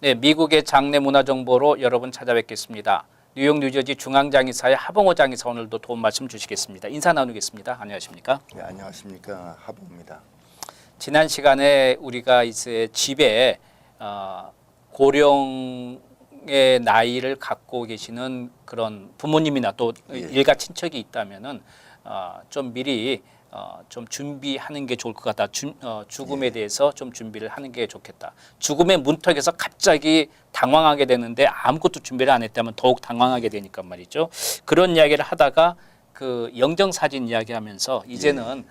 네, 미국의 장례 문화 정보로 여러분 찾아뵙겠습니다. 뉴욕 뉴저지 중앙장의사의 하봉호 장의사 오늘도 도움 말씀 주시겠습니다. 인사 나누겠습니다. 안녕하십니까? 네, 안녕하십니까. 하봉입니다. 지난 시간에 우리가 이제 집에 고령의 나이를 갖고 계시는 그런 부모님이나 또 일가 친척이 있다면은 좀 미리 좀 준비하는 게 좋을 것 같다. 죽음에 대해서 좀 준비를 하는 게 좋겠다. 죽음의 문턱에서 갑자기 당황하게 되는데 아무것도 준비를 안 했다면 더욱 당황하게 되니까 말이죠. 그런 이야기를 하다가 그 영정사진 이야기하면서 이제는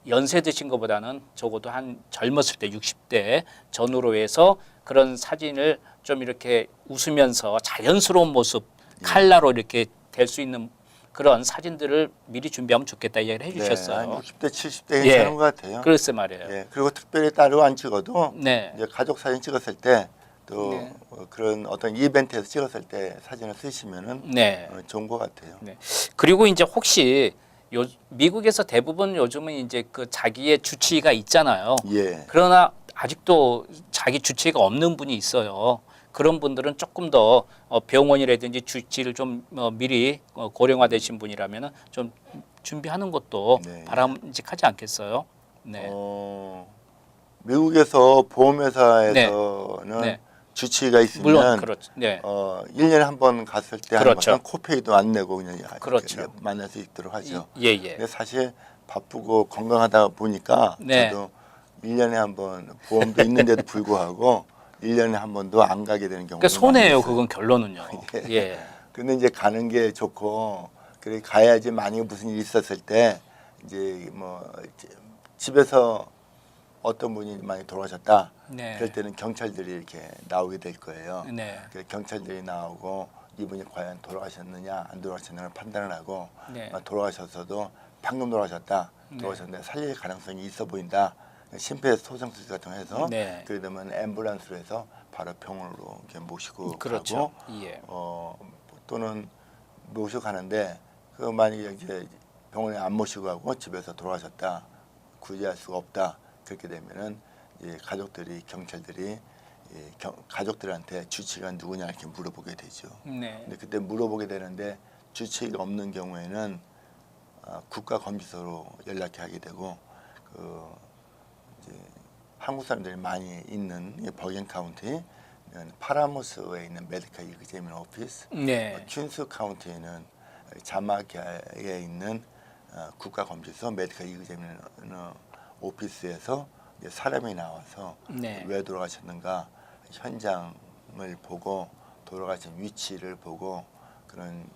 연세 드신 것보다는 적어도 한 젊었을 때 60대 전후로 해서 그런 사진을 좀 이렇게 웃으면서 자연스러운 모습 칼라로 이렇게 될 수 있는 그런 사진들을 미리 준비하면 좋겠다 이야기를 해주셨어요. 네, 한 60대, 70대 괜찮은 것 같아요. 글쎄 말이에요. 네, 그리고 특별히 따로 안 찍어도 네. 이제 가족 사진 찍었을 때 또 네. 그런 어떤 이벤트에서 찍었을 때 사진을 쓰시면은 네. 좋은 것 같아요. 네. 그리고 이제 혹시 미국에서 대부분 요즘은 이제 그 자기의 주치의가 있잖아요. 예. 그러나 아직도 자기 주치의가 없는 분이 있어요. 그런 분들은 조금 더 병원이라든지 주치의를 좀 미리 고령화되신 분이라면 좀 준비하는 것도 네. 바람직하지 않겠어요? 네. 미국에서 보험회사에서는 네. 주치의가 있으면 물론 그렇죠. 네. 1년에 한 번 갔을 때 하는 그렇죠. 것은 코페이도 안 내고 그냥 그렇죠. 만날 수 있도록 하죠. 예, 예. 근데 사실 바쁘고 건강하다 보니까 네. 저도 1년에 한 번 보험도 있는데도 불구하고 1년에 한 번도 안 가게 되는 경우가 그러니까 손해예요. 많이 있어요. 그건 결론은요. 예. 근데 이제 가는 게 좋고 그래 가야지 만약에 무슨 일이 있었을 때 이제 뭐 집에서 어떤 분이 많이 돌아가셨다. 네. 그럴 때는 경찰들이 이렇게 나오게 될 거예요. 네. 그래서 경찰들이 나오고 이분이 과연 돌아가셨느냐 안 돌아가셨느냐 판단을 하고 네. 돌아가셨어도 방금 돌아가셨다. 돌아가셨는데 살릴 가능성이 있어 보인다. 심폐소생술 같은 거 해서 네. 그러면 앰뷸런스로 해서 바로 병원으로 이렇게 모시고 그렇죠. 가고 예. 또는 모시고 가는데 그 만약에 이제 병원에 안 모시고 가고 집에서 돌아가셨다. 구제할 수가 없다. 그렇게 되면은 이제 가족들이 경찰들이 가족들한테 주치의가 누구냐 이렇게 물어보게 되죠. 네. 근데 그때 물어보게 되는데 주치의가 없는 경우에는 국가검지소로 연락하게 되고 그 이제 한국 사람들이 많이 있는 버긴 카운티, 파라모스에 있는 메디컬 이그제민 오피스, 네. 퀸스 카운티에는 자마키아에 있는 국가검지소 메디컬 이그제민 오피스에서 이제 사람이 나와서 네. 왜 돌아가셨는가 현장을 보고 돌아가신 위치를 보고 그런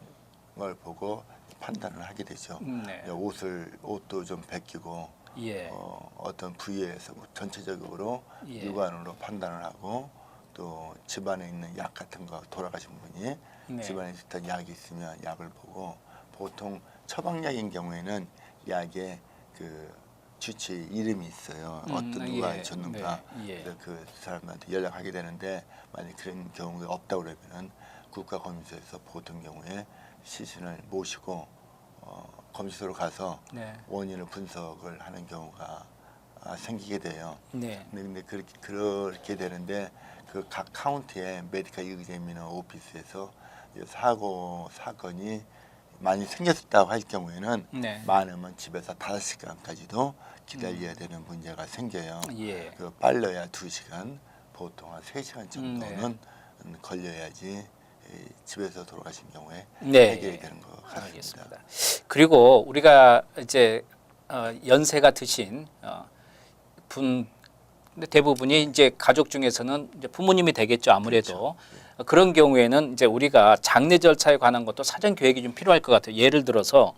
걸 보고 판단을 하게 되죠. 네. 옷도 좀 벗기고 예. 어떤 부위에서 전체적으로 예. 육안으로 판단을 하고 또 집안에 있는 약 같은 거 돌아가신 분이 네. 집안에 있던 약이 있으면 약을 보고 보통 처방약인 경우에는 약에 그 주치의 이름이 있어요. 어떤 누가 예. 줬는가. 네. 예. 그래서 그 사람한테 연락하게 되는데 만약 그런 경우가 없다 그러면은 국가검지소에서 보통 경우에 시신을 모시고 검지소로 가서 네. 원인을 분석을 하는 경우가 생기게 돼요. 네. 근데 그렇게 되는데 그 각 카운티의 메디컬 이그제미너 오피스에서 사건이 많이 생겼다고 할 경우에는 네. 많으면 집에서 5시간까지도 기다려야 되는 문제가 생겨요. 예. 그 빨려야 2시간, 보통 한 3시간 정도는 네. 걸려야지 집에서 돌아가신 경우에 네. 해결이 되는 것 같습니다. 알겠습니다. 그리고 우리가 이제 연세가 드신 분 근데 대부분이 이제 가족 중에서는 이제 부모님이 되겠죠. 아무래도 그렇죠. 그런 경우에는 이제 우리가 장례 절차에 관한 것도 사전 계획이 좀 필요할 것 같아요. 예를 들어서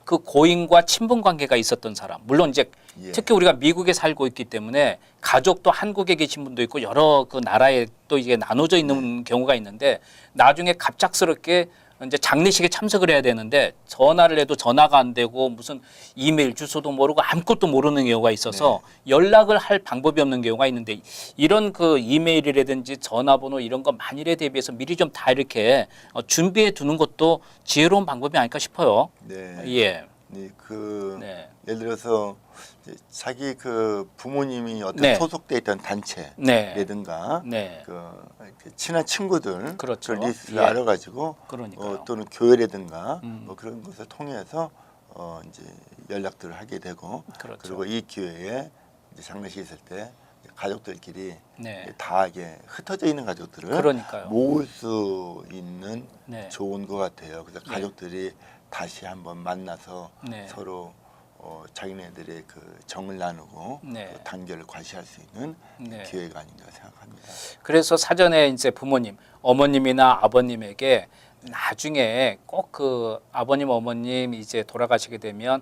그 고인과 친분 관계가 있었던 사람, 물론 이제 예. 특히 우리가 미국에 살고 있기 때문에 가족도 한국에 계신 분도 있고 여러 그 나라에 또 이게 나눠져 있는 경우가 있는데 나중에 갑작스럽게 이제 장례식에 참석을 해야 되는데 전화를 해도 전화가 안 되고 무슨 이메일 주소도 모르고 아무것도 모르는 경우가 있어서 연락을 할 방법이 없는 경우가 있는데 이런 그 이메일이라든지 전화번호 이런 거 만일에 대비해서 미리 좀 다 이렇게 준비해 두는 것도 지혜로운 방법이 아닐까 싶어요. 네. 예. 네. 예를 들어서 이제 자기 그 부모님이 어떤 네. 소속돼 있던 단체라든가 네. 이렇게 친한 친구들 그렇죠. 그 리스트를 예. 알아가지고 그러니까요. 또는 교회라든가 음. 뭐 그런 것을 통해서 이제 연락들을 하게 되고 그렇죠. 그리고 이 기회에 이제 장례식 있을 때 가족들끼리 네. 다 이게 흩어져 있는 가족들을 그러니까요. 모을 수 있는 네. 좋은 것 같아요. 그래서 네. 가족들이 다시 한번 만나서 네. 서로 자기네들의 그 정을 나누고 네. 그 단결을 과시할 수 있는 네. 기회가 아닌가 생각합니다. 그래서 사전에 이제 부모님, 어머님이나 아버님에게 나중에 꼭 그 아버님, 어머님 이제 돌아가시게 되면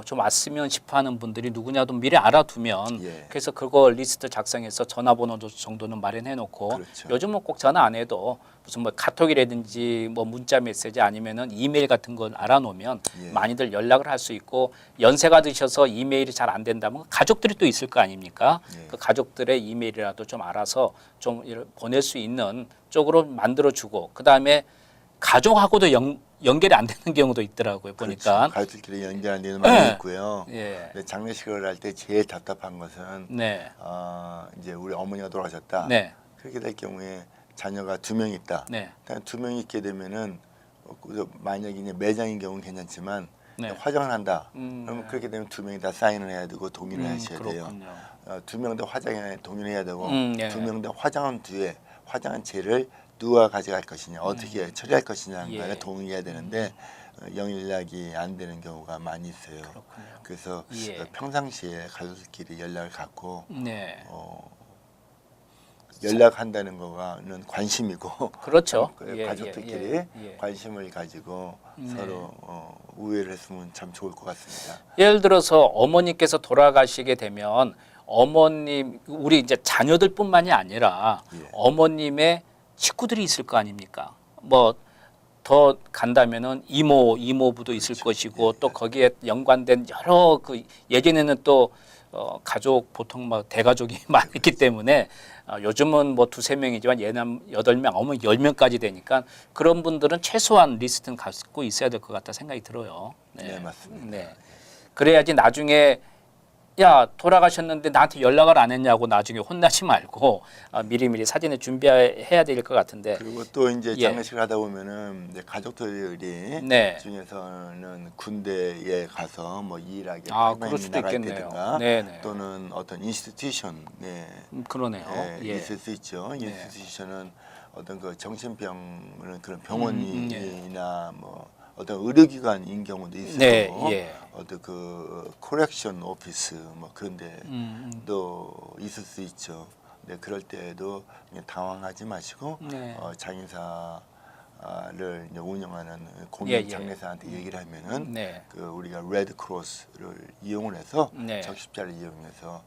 좀 왔으면 싶어하는 분들이 누구냐도 미리 알아두면 예. 그래서 그거 리스트 작성해서 전화번호 정도는 마련해놓고 그렇죠. 요즘은 꼭 전화 안 해도 무슨 뭐 카톡이라든지 뭐 문자 메시지 아니면은 이메일 같은 걸 알아놓으면 예. 많이들 연락을 할 수 있고 연세가 드셔서 이메일이 잘 안 된다면 가족들이 또 있을 거 아닙니까? 예. 그 가족들의 이메일이라도 좀 알아서 좀 보낼 수 있는 쪽으로 만들어주고 그 다음에 가족하고도 연결이 안 되는 경우도 있더라고요. 보니까. 그렇죠. 가족들끼리 연결 안 되는 많이 네. 있고요. 예. 근데 장례식을 할 때 제일 답답한 것은 네. 이제 우리 어머니가 돌아가셨다. 네. 그렇게 될 경우에 자녀가 2명 있다. 네. 2명 있게 되면은 만약에 이제 매장인 경우는 괜찮지만 네. 화장을 한다. 그러면 네. 그렇게 되면 2명이 다 사인을 해야 되고 동의를 하셔야 돼요. 그렇군요. 2명 다 화장에 동의를 해야 되고 예. 2명 다 화장한 뒤에 화장한 채를 누가 가져갈 것이냐 어떻게 처리할 것이냐에 예. 동의해야 되는데 연락이 안 되는 경우가 많이 있어요. 그렇군요. 그래서 예. 평상시에 가족들끼리 연락을 갖고 네. 연락한다는 거는 관심이고 그렇죠. 가족들끼리 예. 관심을 가지고 네. 서로 우애를 했으면 참 좋을 것 같습니다. 예를 들어서 어머니께서 돌아가시게 되면 어머님 우리 이제 자녀들뿐만이 아니라 예. 어머님의 식구들이 있을 거 아닙니까? 뭐 더 간다면은 이모부도 있을 그렇죠. 것이고 예, 또 거기에 연관된 여러 그 예전에는 또 가족 보통 막 대가족이 많았기 때문에 요즘은 뭐 2-3명이지만 예는 8명, 어머니 10명까지 되니까 그런 분들은 최소한 리스트는 갖고 있어야 될 것 같다 생각이 들어요. 네, 맞습니다. 네. 그래야지 나중에 야 돌아가셨는데 나한테 연락을 안 했냐고 나중에 혼나지 말고 미리미리 사진을 준비해야 될 것 같은데. 그리고 또 이제 예. 장례식을 하다 보면은 이제 가족들이 네. 중에서는 군대에 가서 뭐 일하게 그럴 수도 나가 있겠네요. 있다든가 네네. 또는 어떤 인스티튜션에 그러네요. 예. 있을 수 있죠. 네. 인스티튜션은 어떤 그 정신병은 그런 예. 병원이나 뭐 어떤 의료기관인 경우도 있을 네, 거고 예. 어떤 그 코렉션 오피스 뭐 그런 음. 데도 있을 수 있죠. 네, 그럴 때에도 그냥 당황하지 마시고 네. 장의사를 이제 운영하는 공인 예, 예. 장례사한테 얘기를 하면은 네. 그 우리가 레드 크로스를 이용을 해서 네. 적십자를 이용해서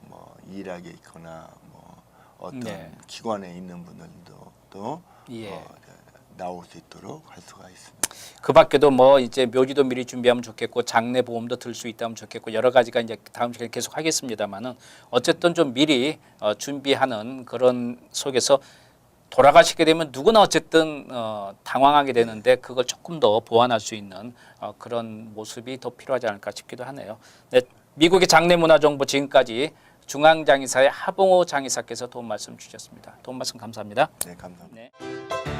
뭐 일하게 있거나 뭐 어떤 네. 기관에 있는 분들도 또 예. 나올 수 있도록 할 수가 있습니다. 그 밖에도 뭐 이제 묘지도 미리 준비하면 좋겠고 장례 보험도 들 수 있다면 좋겠고 여러 가지가 이제 다음 시간에 계속 하겠습니다만은 어쨌든 좀 미리 준비하는 그런 속에서 돌아가시게 되면 누구나 어쨌든 당황하게 되는데 그걸 조금 더 보완할 수 있는 그런 모습이 더 필요하지 않을까 싶기도 하네요. 네, 미국의 장례 문화 정보 지금까지 중앙장의사의 하봉호 장의사께서 도움 말씀 주셨습니다. 도움 말씀 감사합니다. 네, 감사합니다. 네.